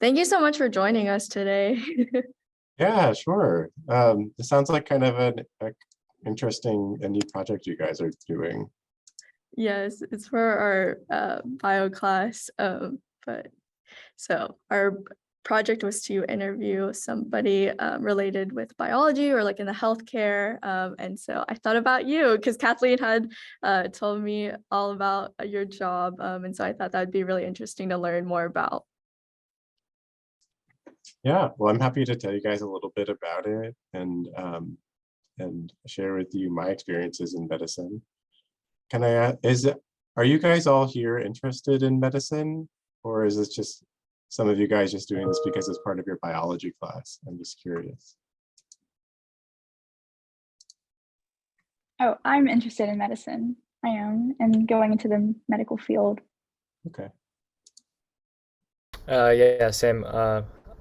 Thank you so much for joining us today. Yeah, sure. It sounds like kind of an interesting and neat project you guys are doing. Yes, it's for our bio class. But so our project was to interview somebody related with biology or like in the healthcare. And so I thought about you because Kathleen had told me all about your job. And so I thought that'd be really interesting to learn more about. Yeah, well, I'm happy to tell you guys a little bit about it and share with you my experiences in medicine. Can I are you guys all here interested in medicine, or is this just some of you guys just doing this because it's part of your biology class? I'm just curious. Oh, I'm interested in medicine. I am, and going into the medical field. Okay. Yeah, same.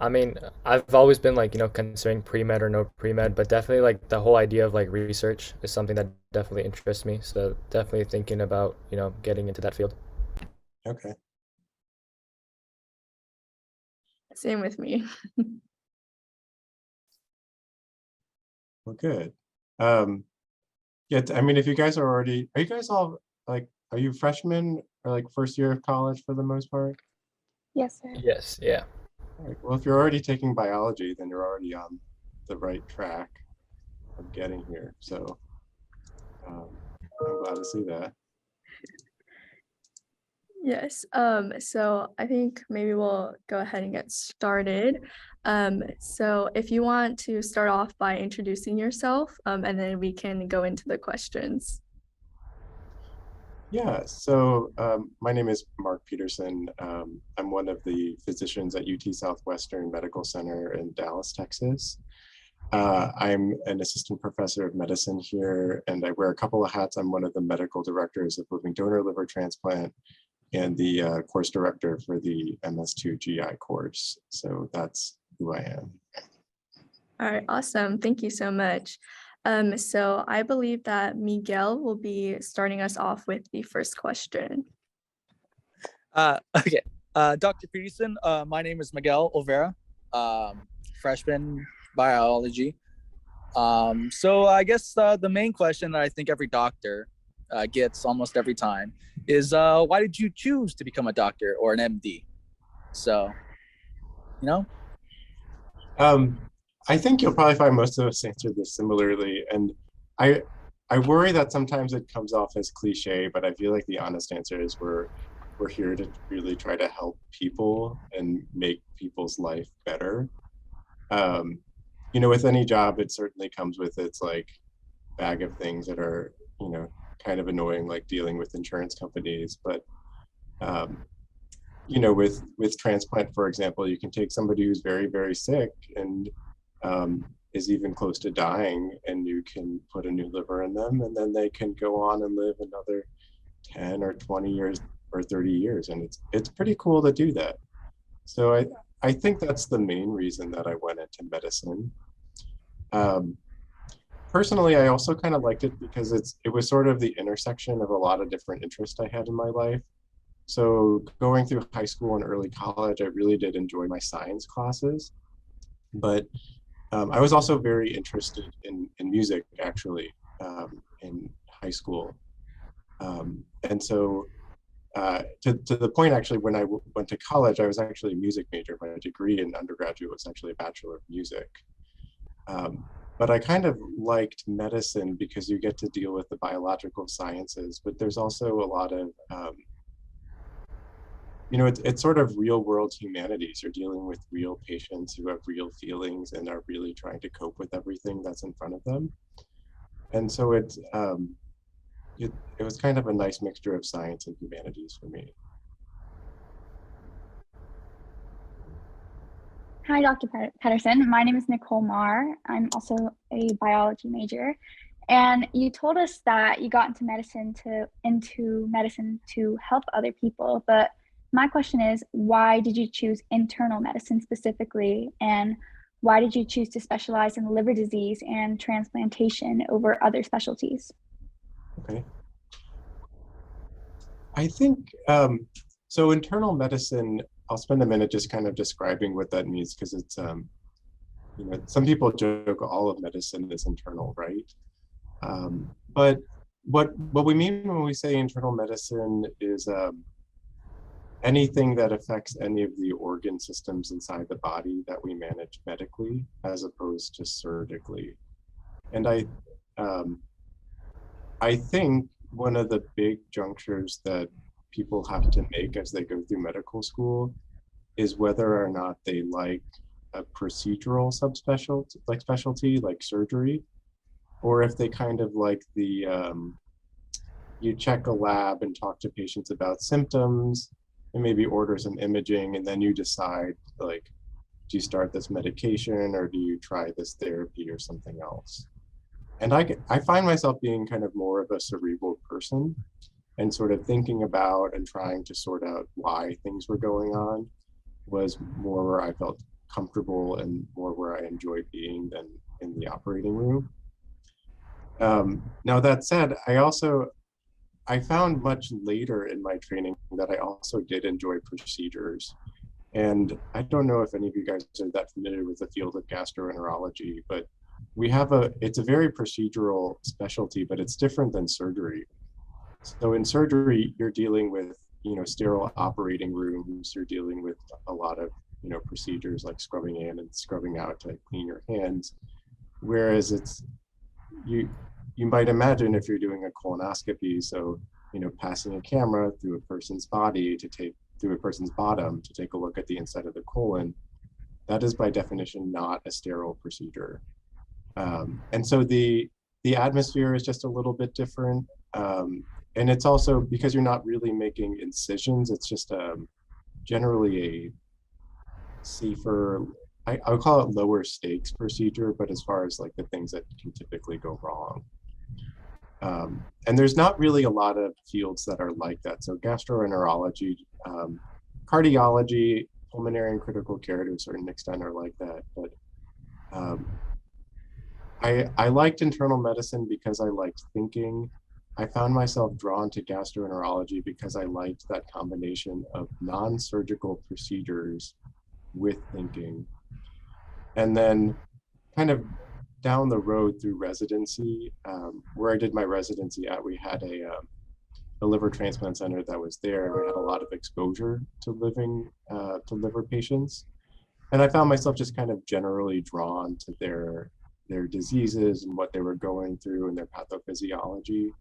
I mean, I've always been like, considering pre-med or no pre-med, but definitely like the whole idea of like research is something that definitely interests me. So definitely thinking about, getting into that field. Okay. Same with me. Well, good. Yeah, I mean, if you guys are you guys all like, are you freshmen or like first year of college for the most part? Yes, sir. Yes, yeah. All right. Well, if you're already taking biology, then you're already on the right track of getting here. So um, I'm glad to see that. Yes. So I think maybe we'll go ahead and get started. So if you want to start off by introducing yourself, and then we can go into the questions. Yeah, so my name is Mark Pedersen. I'm one of the physicians at UT Southwestern Medical Center in Dallas, Texas. I'm an assistant professor of medicine here, and I wear a couple of hats. I'm one of the medical directors of Living Donor Liver Transplant and the course director for the MS2 GI course. So that's who I am. All right, awesome. Thank you so much. So I believe that Miguel will be starting us off with the first question. Okay. Dr. Peterson, my name is Miguel Olvera, freshman biology. So I guess the main question that I think every doctor gets almost every time is why did you choose to become a doctor or an MD? So, you know? I think you'll probably find most of us answer this similarly. And I I worry that sometimes it comes off as cliche, but I feel like the honest answer is we're here to really try to help people and make people's life better. Um, with any job, it certainly comes with its like bag of things that are, kind of annoying, like dealing with insurance companies. But um, with transplant, for example, you can take somebody who's very, very sick and is even close to dying, and you can put a new liver in them, and then they can go on and live another 10 or 20 years or 30 years, and it's pretty cool to do that. So I think that's the main reason that I went into medicine. Um, Personally, I also kind of liked it because it was sort of the intersection of a lot of different interests I had in my life. So going through high school and early college, I really did enjoy my science classes, but I was also very interested in music, actually, in high school. And so to the point, actually, when I went to college, I was actually a music major. My degree in undergraduate was actually a Bachelor of Music. But I kind of liked medicine because you get to deal with the biological sciences, but there's also a lot of it's sort of real world humanities. You're dealing with real patients who have real feelings and are really trying to cope with everything that's in front of them. And so it was kind of a nice mixture of science and humanities for me. Hi, Dr. Pedersen. My name is Nicole Marr. I'm also a biology major. And you told us that you got into medicine to help other people. But my question is, why did you choose internal medicine specifically? And why did you choose to specialize in liver disease and transplantation over other specialties? Okay. I think so. Internal medicine, I'll spend a minute just kind of describing what that means, because it's you know, some people joke all of medicine is internal, right? But what we mean when we say internal medicine is anything that affects any of the organ systems inside the body that we manage medically, as opposed to surgically. And I think one of the big junctures that people have to make as they go through medical school is whether or not they like a procedural subspecialty, like specialty, like surgery, or if they kind of like the you check a lab and talk to patients about symptoms and maybe order some imaging, and then you decide, like, do you start this medication or do you try this therapy or something else? And I find myself being kind of more of a cerebral person, and sort of thinking about and trying to sort out why things were going on was more where I felt comfortable and more where I enjoyed being than in the operating room. Now that said, I found much later in my training that I also did enjoy procedures. And I don't know if any of you guys are that familiar with the field of gastroenterology, but it's a very procedural specialty, but it's different than surgery. So in surgery, you're dealing with, you know, sterile operating rooms, you're dealing with a lot of, you know, procedures like scrubbing in and scrubbing out to clean your hands. Whereas you might imagine if you're doing a colonoscopy, so, you know, passing a camera through a person's body through a person's bottom to take a look at the inside of the colon, that is by definition not a sterile procedure. And so the atmosphere is just a little bit different. And it's also because you're not really making incisions, it's just generally a safer, I would call it lower stakes procedure, but as far as like the things that can typically go wrong. And there's not really a lot of fields that are like that. So gastroenterology, cardiology, pulmonary and critical care to a certain extent are like that. But I liked internal medicine because I liked thinking. I found myself drawn to gastroenterology because I liked that combination of non-surgical procedures with thinking. And then kind of down the road through residency, where I did my residency at, we had a liver transplant center that was there. We had a lot of exposure to liver patients. And I found myself just kind of generally drawn to their diseases and what they were going through and their pathophysiology.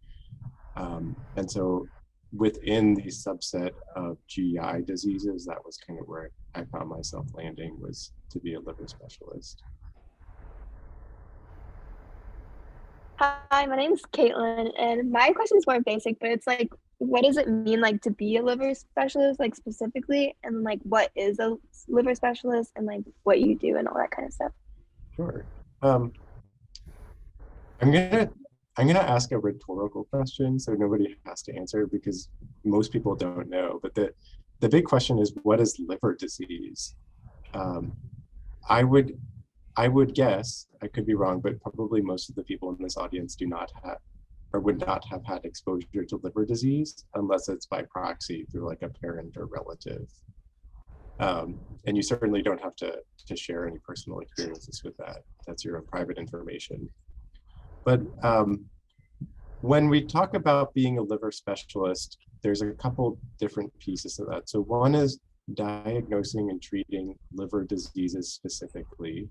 And so within the subset of GI diseases, that was kind of where I found myself landing, was to be a liver specialist. Hi, my name is Caitlin, and my question is more basic, but it's like, what does it mean like to be a liver specialist, like specifically, and like what is a liver specialist, and like what you do and all that kind of stuff? Sure. I'm gonna ask a rhetorical question, so nobody has to answer because most people don't know. But the big question is, what is liver disease? I would guess, I could be wrong, but probably most of the people in this audience do not have or would not have had exposure to liver disease unless it's by proxy through like a parent or relative. And you certainly don't have to share any personal experiences with that. That's your own private information. But when we talk about being a liver specialist, there's a couple different pieces to that. So one is diagnosing and treating liver diseases specifically.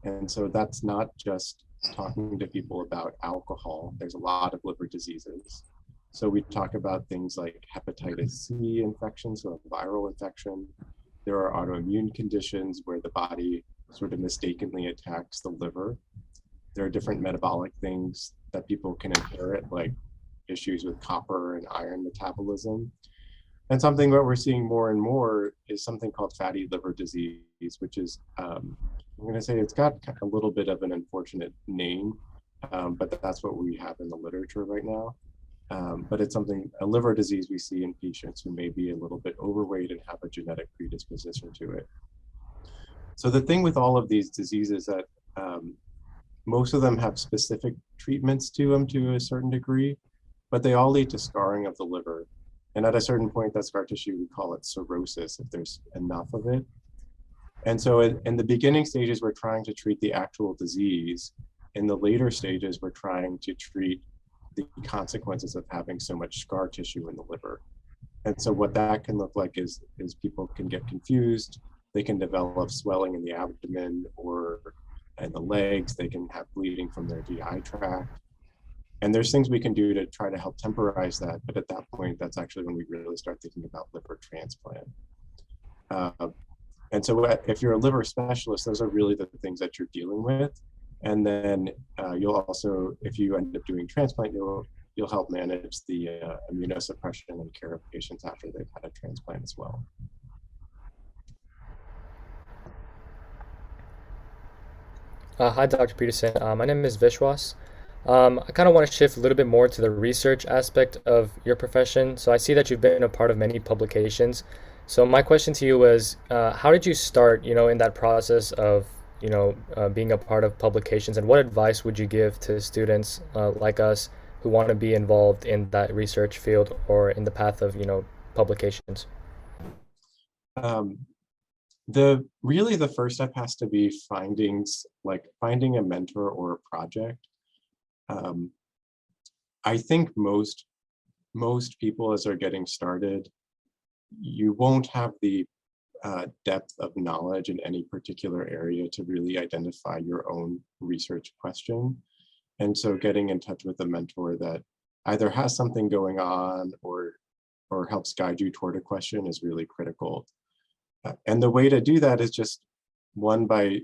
And so that's not just talking to people about alcohol. There's a lot of liver diseases. So we talk about things like hepatitis C infection, so a viral infection. There are autoimmune conditions where the body sort of mistakenly attacks the liver. There are different metabolic things that people can inherit, like issues with copper and iron metabolism. And something that we're seeing more and more is something called fatty liver disease, which is, I'm going to say it's got a little bit of an unfortunate name, but that's what we have in the literature right now. But it's a liver disease we see in patients who may be a little bit overweight and have a genetic predisposition to it. So the thing with all of these diseases that most of them have specific treatments to them to a certain degree, but they all lead to scarring of the liver. And at a certain point, that scar tissue, we call it cirrhosis if there's enough of it. And so in the beginning stages, we're trying to treat the actual disease. In the later stages, we're trying to treat the consequences of having so much scar tissue in the liver. And so what that can look like is people can get confused. They can develop swelling in the abdomen or in the legs. They can have bleeding from their GI tract. And there's things we can do to try to help temporize that. But at that point, that's actually when we really start thinking about liver transplant. And so if you're a liver specialist, those are really the things that you're dealing with. And then you'll also, if you end up doing transplant, you'll help manage the immunosuppression and care of patients after they've had a transplant as well. Hi, Dr. Peterson. My name is Vishwas. I kind of want to shift a little bit more to the research aspect of your profession. So I see that you've been a part of many publications. So my question to you was, how did you start, in that process of, being a part of publications, and what advice would you give to students like us who want to be involved in that research field or in the path of, publications? Really the first step has to be finding a mentor or a project. I think most people, as they're getting started, you won't have the depth of knowledge in any particular area to really identify your own research question. And so getting in touch with a mentor that either has something going on or helps guide you toward a question is really critical. And the way to do that is just one by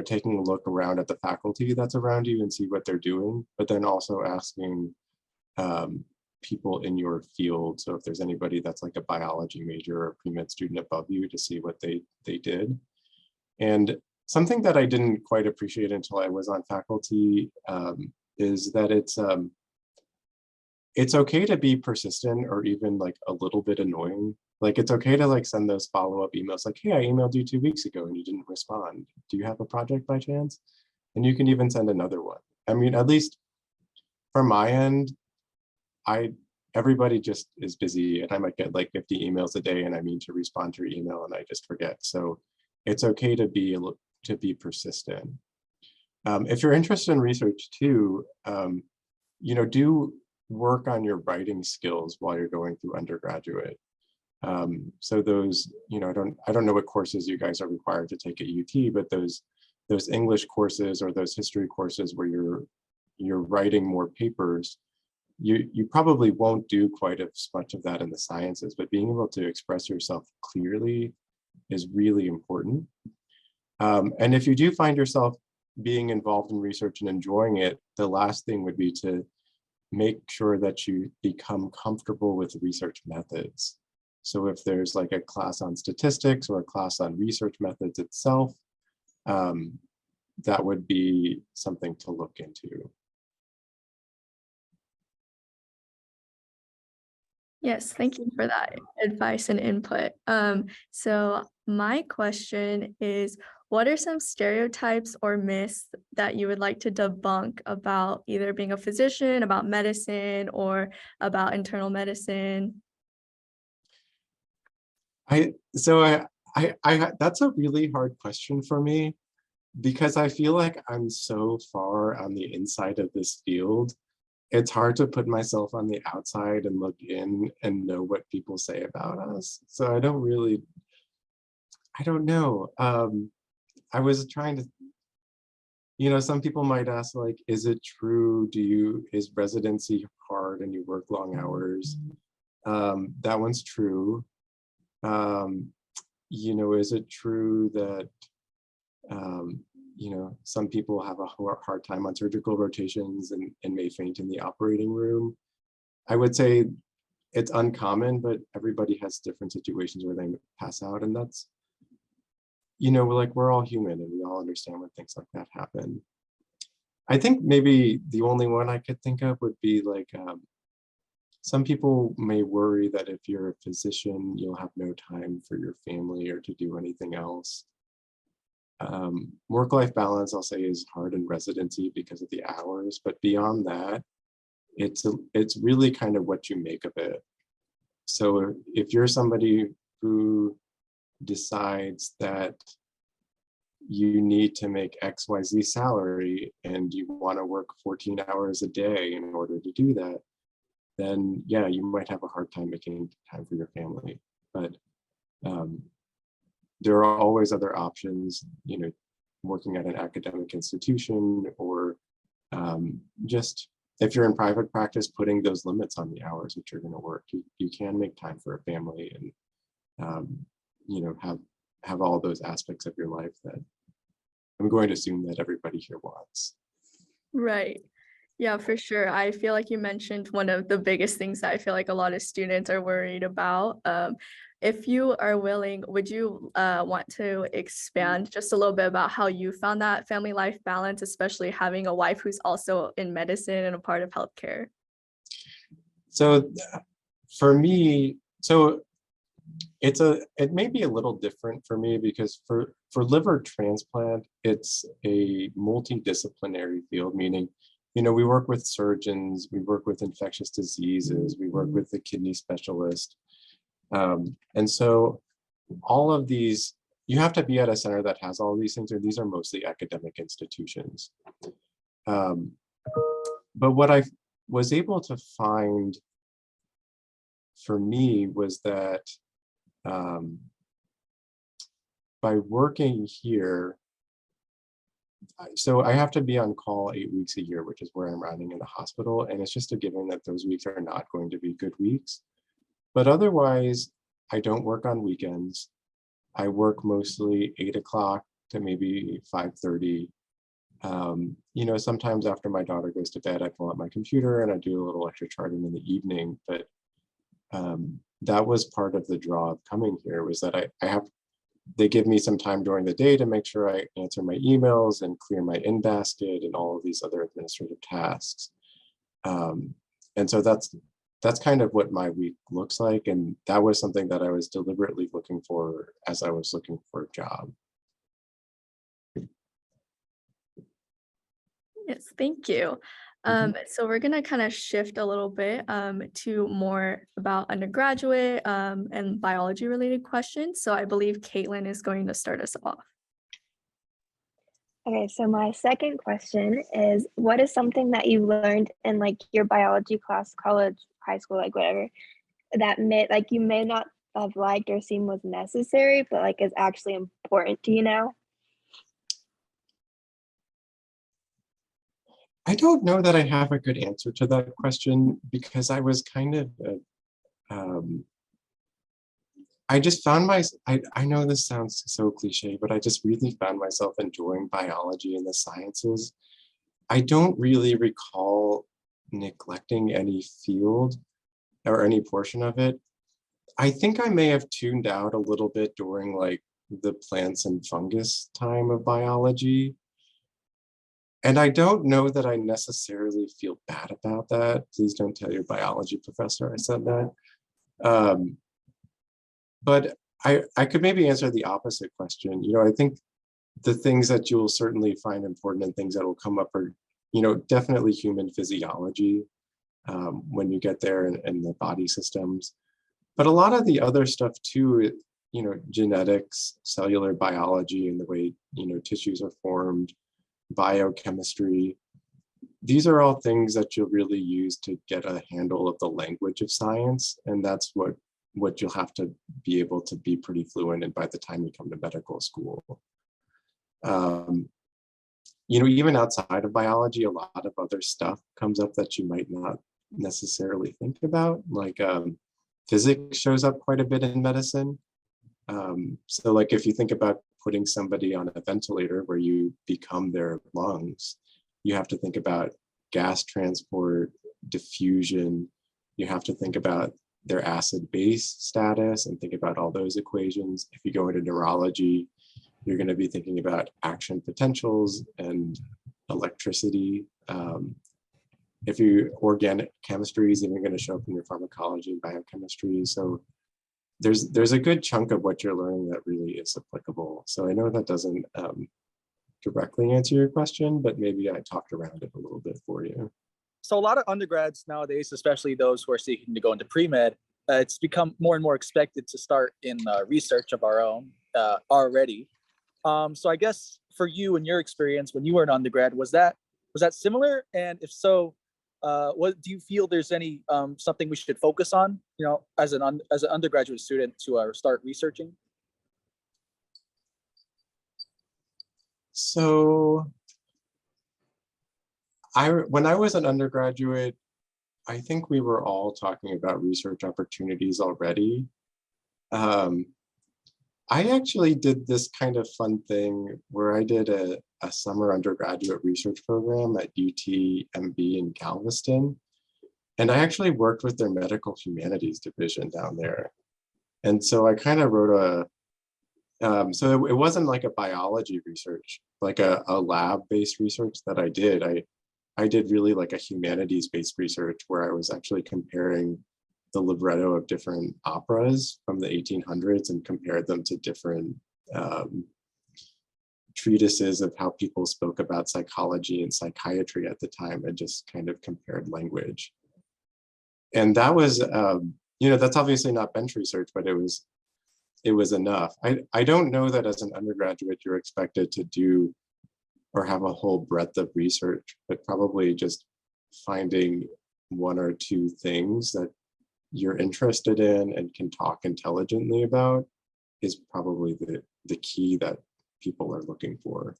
taking a look around at the faculty that's around you and see what they're doing, but then also asking people in your field. So if there's anybody that's like a biology major or pre-med student above you, to see what they did. And something that I didn't quite appreciate until I was on faculty is that it's okay to be persistent or even like a little bit annoying. Like it's okay to like send those follow-up emails like, hey, I emailed you 2 weeks ago and you didn't respond. Do you have a project by chance? And you can even send another one. I mean, at least from my end, everybody just is busy, and I might get like 50 emails a day and I mean to respond to your email and I just forget. So it's okay to be persistent. If you're interested in research too, do work on your writing skills while you're going through undergraduate. So those, I don't know what courses you guys are required to take at UT, but those English courses or those history courses where you're writing more papers, you probably won't do quite as much of that in the sciences, but being able to express yourself clearly is really important. And if you do find yourself being involved in research and enjoying it, the last thing would be to make sure that you become comfortable with research methods. So if there's like a class on statistics or a class on research methods itself, that would be something to look into. Yes, thank you for that advice and input. So my question is, what are some stereotypes or myths that you would like to debunk about either being a physician, about medicine, or about internal medicine? That's a really hard question for me, because I feel like I'm so far on the inside of this field. It's hard to put myself on the outside and look in and know what people say about us. So I don't know. I was trying to, some people might ask, like, is it true? Is residency hard and you work long hours? That one's true. Is it true that, some people have a hard time on surgical rotations and may faint in the operating room? I would say it's uncommon, but everybody has different situations where they pass out, and that's, we're all human and we all understand when things like that happen. I think maybe the only one I could think of would be like, some people may worry that if you're a physician, you'll have no time for your family or to do anything else. Work-life balance, I'll say, is hard in residency because of the hours, but beyond that, it's really kind of what you make of it. So if you're somebody who decides that you need to make XYZ salary and you want to work 14 hours a day in order to do that, then yeah, you might have a hard time making time for your family. But there are always other options, you know, working at an academic institution, or just if you're in private practice, putting those limits on the hours that you're going to work. You can make time for a family and you know, have all those aspects of your life that I'm going to assume that everybody here wants. Right. Yeah, for sure. I feel like you mentioned one of the biggest things that I feel like a lot of students are worried about. If you are willing, would you want to expand just a little bit about how you found that family life balance, especially having a wife who's also in medicine and a part of healthcare? So for me, so it may be a little different for me because for liver transplant, it's a multidisciplinary field, meaning, you know, we work with surgeons, we work with infectious diseases, we work with the kidney specialist. And so all of these, you have to be at a center that has all these things, or these are mostly academic institutions. But what I was able to find for me was that by working here, so I have to be on call 8 weeks a year, which is where I'm rounding in the hospital. And it's just a given that those weeks are not going to be good weeks. But otherwise, I don't work on weekends. I work mostly 8 o'clock to maybe 5:30. You know, sometimes after my daughter goes to bed, I pull out my computer and I do a little extra charting in the evening. But that was part of the draw of coming here, was that they give me some time during the day to make sure I answer my emails and clear my in-basket and all of these other administrative tasks. And so that's kind of what my week looks like. And that was something that I was deliberately looking for as I was looking for a job. Yes, thank you. So we're gonna kind of shift a little bit to more about undergraduate and biology related questions. So I believe Caitlin is going to start us off. Okay, so my second question is, what is something that you learned in like your biology class, college, high school, like whatever, that you may not have liked or seen was necessary, but like is actually important to you now? I don't know that I have a good answer to that question, because I was kind of, I just found I know this sounds so cliche, but I just really found myself enjoying biology and the sciences. I don't really recall neglecting any field or any portion of it. I think I may have tuned out a little bit during like the plants and fungus time of biology. And I don't know that I necessarily feel bad about that. Please don't tell your biology professor I said that. But I could maybe answer the opposite question. You know, I think the things that you'll certainly find important and things that will come up are, you know, definitely human physiology when you get there, and the body systems. But a lot of the other stuff too, you know, genetics, cellular biology, and the way, you know, tissues are formed, biochemistry. These are all things that you'll really use to get a handle of the language of science. And that's what you'll have to be able to be pretty fluent in by the time you come to medical school. You know, even outside of biology, a lot of other stuff comes up that you might not necessarily think about. Like physics shows up quite a bit in medicine. So like if you think about putting somebody on a ventilator where you become their lungs, you have to think about gas transport, diffusion. You have to think about their acid base status and think about all those equations. If you go into neurology, you're going to be thinking about action potentials and electricity. If organic chemistry is even going to show up in your pharmacology and biochemistry. So there's a good chunk of what you're learning that really is applicable. So I know that doesn't directly answer your question, but maybe I talked around it a little bit for you. So a lot of undergrads nowadays, especially those who are seeking to go into pre-med, it's become more and more expected to start in research of our own already. So I guess for you and your experience when you were an undergrad, was that similar? And if so, what do you feel there's any something we should focus on, as an undergraduate student to start researching? So when I was an undergraduate, I think we were all talking about research opportunities already. I actually did this kind of fun thing where I did a summer undergraduate research program at UTMB in Galveston. And I actually worked with their medical humanities division down there. And so I kind of wrote so it wasn't like a biology research, like a lab-based research that I did. I did really like a humanities-based research where I was actually comparing the libretto of different operas from the 1800s and compared them to different treatises of how people spoke about psychology and psychiatry at the time, and just kind of compared language. And that was, that's obviously not bench research, but it was enough. I don't know that as an undergraduate you're expected to do or have a whole breadth of research, but probably just finding one or two things that you're interested in and can talk intelligently about is probably the key that people are looking for.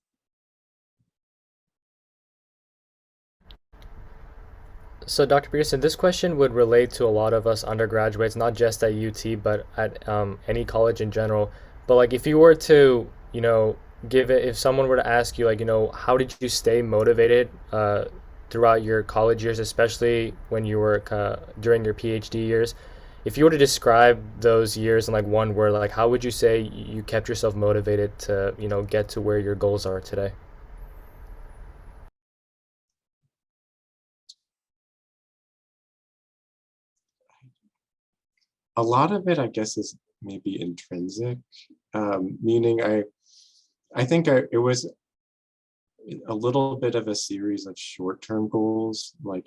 So, Dr. Pedersen, this question would relate to a lot of us undergraduates, not just at UT, but at any college in general. But like, if you were to, if someone were to ask you, like, how did you stay motivated throughout your college years, especially when you were during your PhD years, if you were to describe those years in like one word, like, how would you say you kept yourself motivated to, get to where your goals are today? A lot of it, I guess, is maybe intrinsic, meaning I think it was a little bit of a series of short-term goals. Like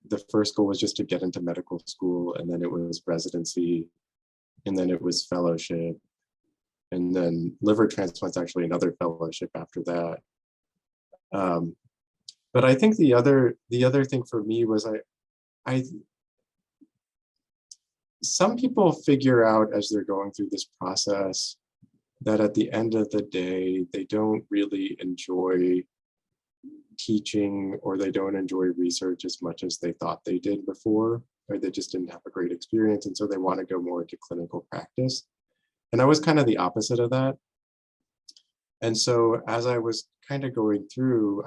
the first goal was just to get into medical school, and then it was residency, and then it was fellowship, and then liver transplant's actually another fellowship after that. But I think the other thing for me was some people figure out as they're going through this process that at the end of the day, they don't really enjoy teaching, or they don't enjoy research as much as they thought they did before, or they just didn't have a great experience. And so they want to go more into clinical practice. And I was kind of the opposite of that. And so as I was kind of going through,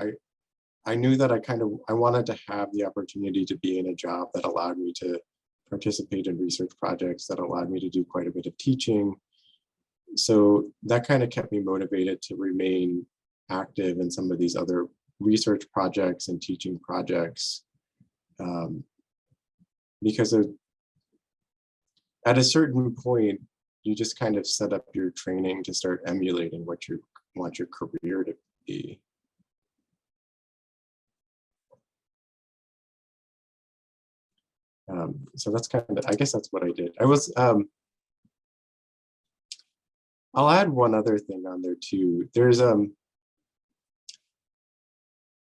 I knew that I wanted to have the opportunity to be in a job that allowed me to participate in research projects, that allowed me to do quite a bit of teaching. So that kind of kept me motivated to remain active in some of these other research projects and teaching projects, because at a certain point, you just kind of set up your training to start emulating what you want your career to be. So that's I guess that's what I did. I'll add one other thing on there too. There's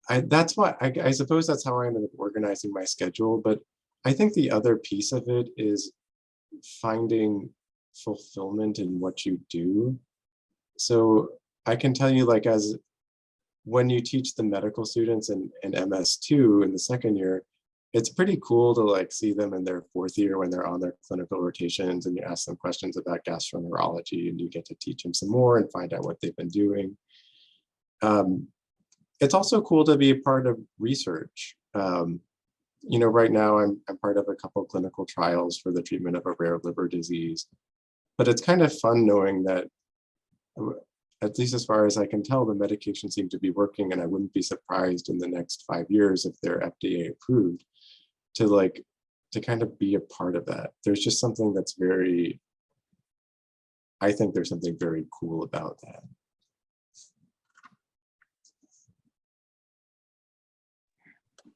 that's why I suppose that's how I ended up organizing my schedule. But I think the other piece of it is finding fulfillment in what you do. So I can tell you, like, as when you teach the medical students in MS2 in the second year, it's pretty cool to like see them in their fourth year when they're on their clinical rotations, and you ask them questions about gastroenterology, and you get to teach them some more and find out what they've been doing. It's also cool to be a part of research. Right now I'm part of a couple of clinical trials for the treatment of a rare liver disease, but it's kind of fun knowing that, at least as far as I can tell, the medication seems to be working, and I wouldn't be surprised in the next 5 years if they're FDA approved, to kind of be a part of that. There's just something that's I think there's something very cool about that.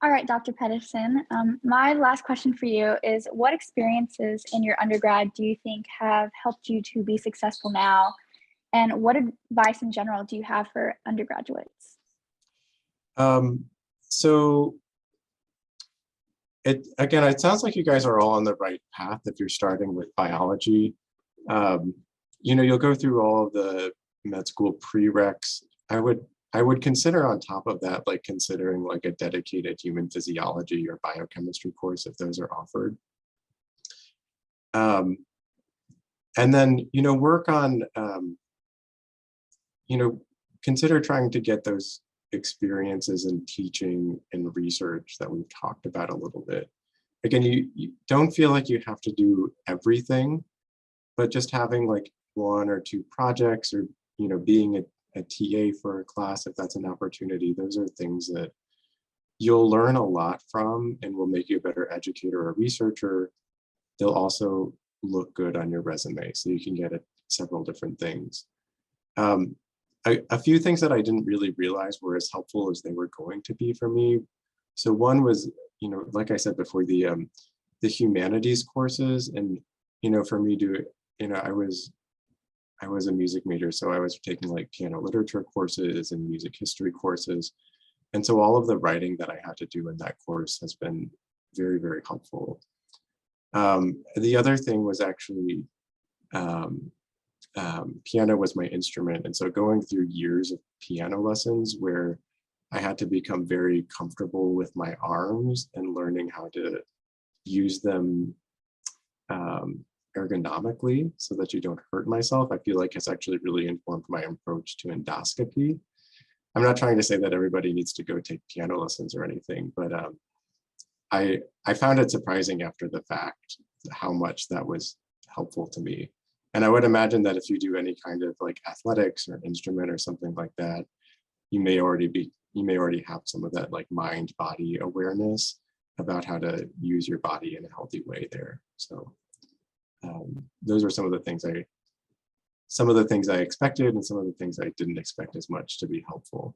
All right, Dr. Pedersen. My last question for you is, what experiences in your undergrad do you think have helped you to be successful now? And what advice in general do you have for undergraduates? So again, it sounds like you guys are all on the right path if you're starting with biology. You know, you'll go through all of the med school prereqs. I would consider on top of that, like considering like a dedicated human physiology or biochemistry course if those are offered. And then, you know, work on, you know, consider trying to get those experiences in teaching and research that we've talked about a little bit. Again, you don't feel like you have to do everything, but just having like 1 or 2 projects, or, you know, being a TA for a class, if that's an opportunity, those are things that you'll learn a lot from and will make you a better educator or researcher. They'll also look good on your resume, so you can get at several different things. A few things that I didn't really realize were as helpful as they were going to be for me. So one was, you know, like I said before, the humanities courses, and, you know, for me to, you know, I was a music major, so I was taking like piano literature courses and music history courses. And so all of the writing that I had to do in that course has been very, very helpful. The other thing was actually, piano was my instrument. And so going through years of piano lessons where I had to become very comfortable with my arms and learning how to use them ergonomically so that you don't hurt myself, I feel like has actually really informed my approach to endoscopy. I'm not trying to say that everybody needs to go take piano lessons or anything, but I found it surprising after the fact how much that was helpful to me. And I would imagine that if you do any kind of like athletics or instrument or something like that, you may already have some of that like mind-body awareness about how to use your body in a healthy way there. So those are some of the things I expected, and some of the things I didn't expect as much to be helpful.